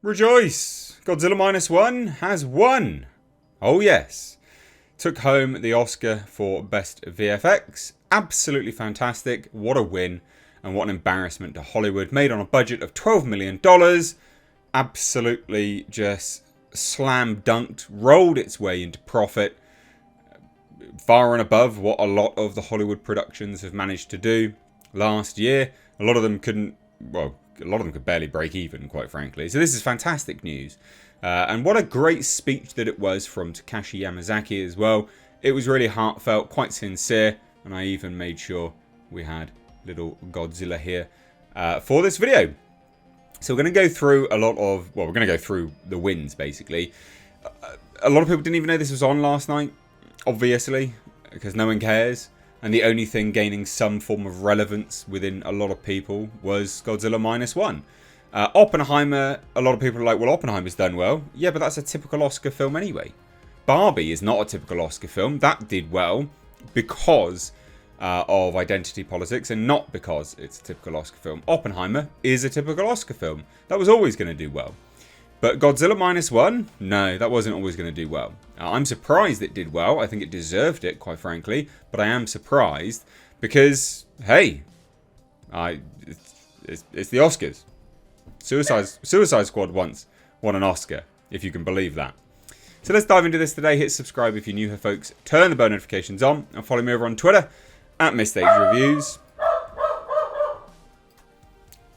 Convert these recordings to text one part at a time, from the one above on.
Rejoice! Godzilla Minus One has won! Oh yes. Took home the Oscar for Best VFX. Absolutely fantastic. What a win. And what an embarrassment to Hollywood. Made on a budget of $12 million. Absolutely just slam dunked. Rolled its way into profit. Far and above what a lot of the Hollywood productions have managed to do last year. A lot of them couldn't, well, a lot of them could barely break even, quite frankly. So this is fantastic news. And what a great speech that it was from Takashi Yamazaki as well. It was really heartfelt, quite sincere. And I even made sure we had little Godzilla here for this video. So we're going to go through a lot of, well, we're going to go through the wins, basically. A lot of people didn't even know this was on last night, obviously, because no one cares. And the only thing gaining some form of relevance within a lot of people was Godzilla Minus One. Oppenheimer, a lot of people are like, well, Oppenheimer's done well. Yeah, but that's a typical Oscar film anyway. Barbie is not a typical Oscar film. That did well because of identity politics and not because it's a typical Oscar film. Oppenheimer is a typical Oscar film. That was always going to do well. But Godzilla Minus One? No, that wasn't always going to do well. I'm surprised it did well. I think it deserved it, quite frankly. But I am surprised because, hey, it's the Oscars. Suicide Squad once won an Oscar, if you can believe that. So let's dive into this today. Hit subscribe if you're new here, folks. Turn the bell notifications on and follow me over on Twitter at @MrStagesReviews.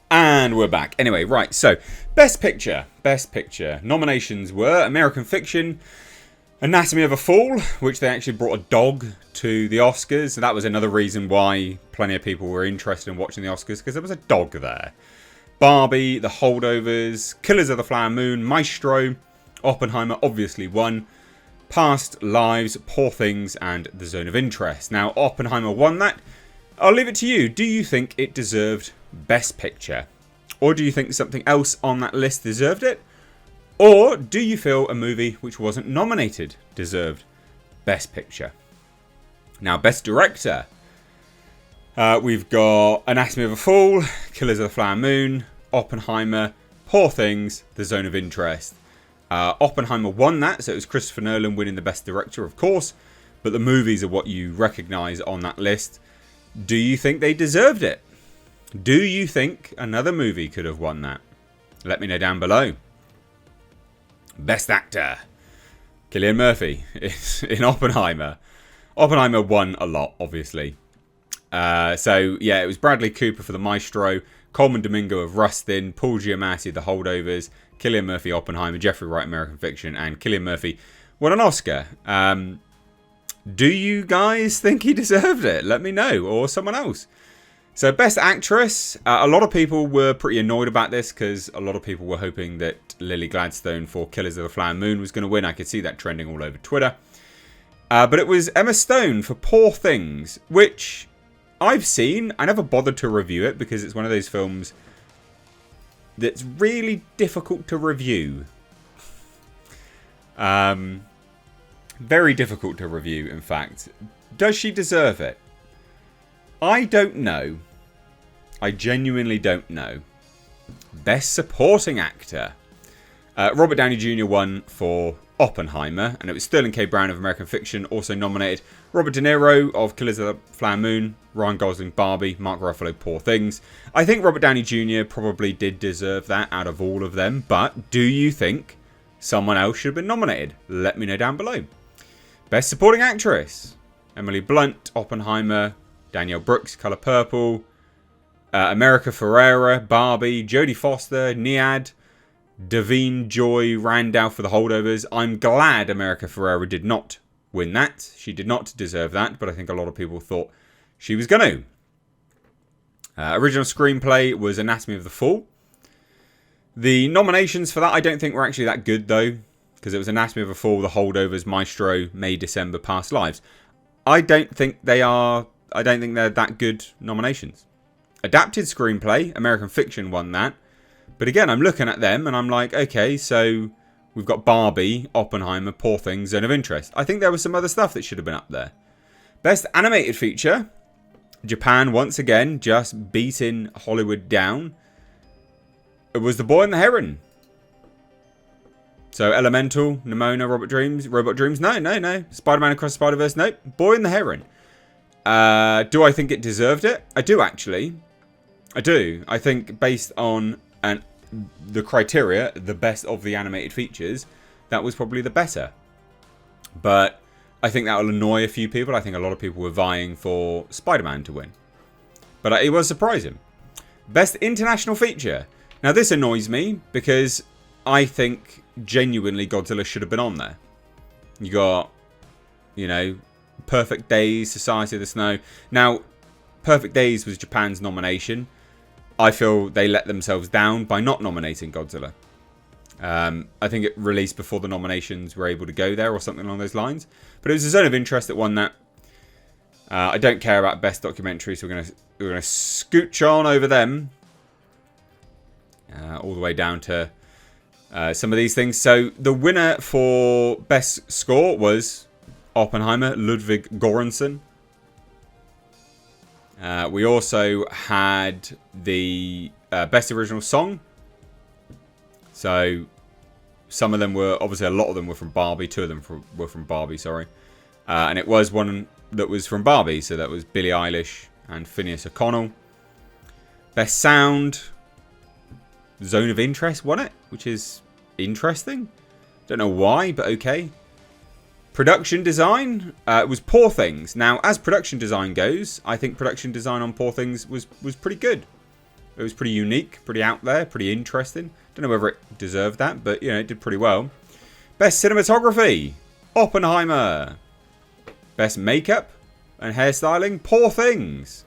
And we're back. Anyway, right, so Best Picture. Nominations were American Fiction, Anatomy of a Fall, which they actually brought a dog to the Oscars. So that was another reason why plenty of people were interested in watching the Oscars, because there was a dog there. Barbie, The Holdovers, Killers of the Flower Moon, Maestro, Oppenheimer obviously won, Past Lives, Poor Things, and The Zone of Interest. Now, Oppenheimer won that. I'll leave it to you. Do you think it deserved Best Picture? Or do you think something else on that list deserved it? Or do you feel a movie which wasn't nominated deserved Best Picture? Now, Best Director. We've got Anatomy of a Fall, Killers of the Flower Moon, Oppenheimer, Poor Things, The Zone of Interest. Oppenheimer won that, so it was Christopher Nolan winning the Best Director, of course. But the movies are what you recognise on that list. Do you think they deserved it? Do you think another movie could have won that? Let me know down below. Best Actor. Cillian Murphy in Oppenheimer. Oppenheimer won a lot, obviously. So, yeah, it was Bradley Cooper for The Maestro, Coleman Domingo of Rustin, Paul Giamatti of The Holdovers, Cillian Murphy, Oppenheimer, Jeffrey Wright, American Fiction, and Cillian Murphy won an Oscar. Do you guys think he deserved it? Let me know, or someone else. So, Best Actress. A lot of people were pretty annoyed about this because a lot of people were hoping that Lily Gladstone for Killers of the Flower Moon was going to win. I could see that trending all over Twitter. But it was Emma Stone for Poor Things, which I've seen. I never bothered to review it because it's one of those films that's really difficult to review. Very difficult to review, in fact. Does she deserve it? I don't know. I genuinely don't know. Best Supporting Actor. Robert Downey Jr. won for Oppenheimer, and it was Sterling K. Brown of American Fiction also nominated. Robert De Niro of Killers of the Flower Moon, Ryan Gosling, Barbie, Mark Ruffalo, Poor Things. I think Robert Downey Jr. probably did deserve that out of all of them, but do you think someone else should have been nominated? Let me know down below. Best Supporting Actress. Emily Blunt, Oppenheimer, Danielle Brooks, Colour Purple, America Ferrera, Barbie, Jodie Foster, Niad, Davine Joy Randall for The Holdovers. I'm glad America Ferrera did not win that. She did not deserve that, but I think a lot of people thought she was going to. Original Screenplay was Anatomy of the Fall. The nominations for that I don't think were actually that good, though, because it was Anatomy of a Fall, The Holdovers, Maestro, May, December, Past Lives. I don't think they're that good nominations. Adapted Screenplay, American Fiction won that. But again, I'm looking at them and I'm like, okay, so we've got Barbie, Oppenheimer, Poor Things, Zone of Interest. I think there was some other stuff that should have been up there. Best Animated Feature. Japan, once again, just beating Hollywood down. It was The Boy and the Heron. So Elemental, Nimona, Robot Dreams. No. Spider-Man Across the Spider-Verse. Nope. Boy and the Heron. Do I think it deserved it? I do, actually. I do. I think based on the criteria, the best of the animated features, that was probably the better. But I think that will annoy a few people. I think a lot of people were vying for Spider-Man to win. But it was surprising. Best international feature. Now this annoys me because I think genuinely Godzilla should have been on there. You got, you know, Perfect Days, Society of the Snow. Now, Perfect Days was Japan's nomination. I feel they let themselves down by not nominating Godzilla. I think it released before the nominations were able to go there or something along those lines. But it was a Zone of Interest that won that. I don't care about Best Documentary, so we're gonna scooch on over them. All the way down to some of these things. So the winner for Best Score was Oppenheimer, Ludwig Göransson. We also had the Best Original Song. So some of them were, obviously a lot of them were from Barbie. 2 of them were from Barbie, sorry. And it was one that was from Barbie. So that was Billie Eilish and Phineas O'Connell. Best Sound, Zone of Interest won it, which is interesting. Don't know why, but okay. Production design was Poor Things. Now, as production design goes, I think production design on Poor Things was pretty good. It was pretty unique, pretty out there, pretty interesting. Don't know whether it deserved that, but, you know, it did pretty well. Best cinematography, Oppenheimer. Best makeup and hairstyling, Poor Things.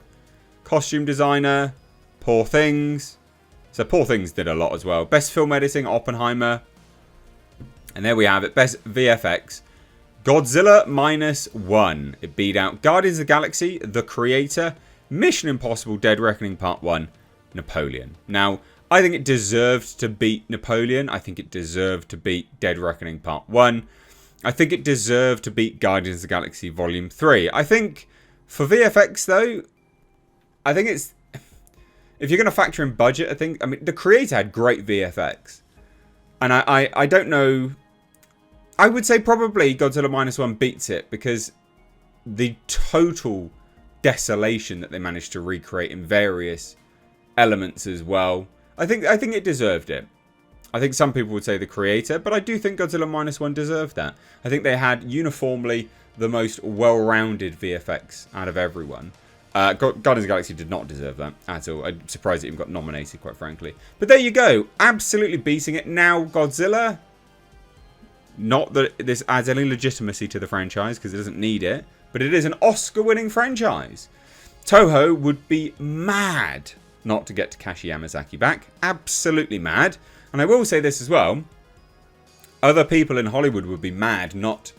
Costume designer, Poor Things. So Poor Things did a lot as well. Best film editing, Oppenheimer. And there we have it. Best VFX, Godzilla -1. It beat out Guardians of the Galaxy, The Creator, Mission Impossible Dead Reckoning Part 1, Napoleon. Now, I think it deserved to beat Napoleon. I think it deserved to beat Dead Reckoning Part 1. I think it deserved to beat Guardians of the Galaxy Volume 3. I think for VFX, though, I think it's... If you're going to factor in budget, I mean, The Creator had great VFX. And I don't know... I would say probably Godzilla -1 beats it because the total desolation that they managed to recreate in various elements as well. I think it deserved it. I think some people would say The Creator, but I do think Godzilla -1 deserved that. I think they had uniformly the most well-rounded VFX out of everyone. Guardians of the Galaxy did not deserve that at all. I'm surprised it even got nominated, quite frankly. But there you go. Absolutely beating it. Now, Godzilla... Not that this adds any legitimacy to the franchise, because it doesn't need it. But it is an Oscar-winning franchise. Toho would be mad not to get Takashi Yamazaki back. Absolutely mad. And I will say this as well. Other people in Hollywood would be mad not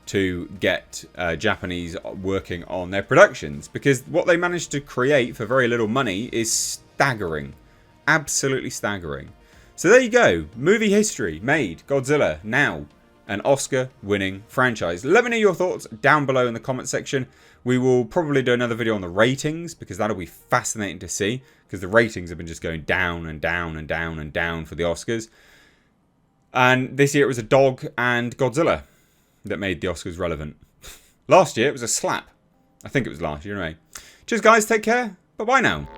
to get Japanese working on their productions. Because what they managed to create for very little money is staggering. Absolutely staggering. So there you go. Movie history made. Godzilla now an Oscar-winning franchise. Let me know your thoughts down below in the comment section. We will probably do another video on the ratings because that'll be fascinating to see because the ratings have been just going down and down and down and down for the Oscars. And this year it was a dog and Godzilla that made the Oscars relevant. Last year it was a slap. I think it was last year anyway. Cheers guys, take care. Bye-bye now.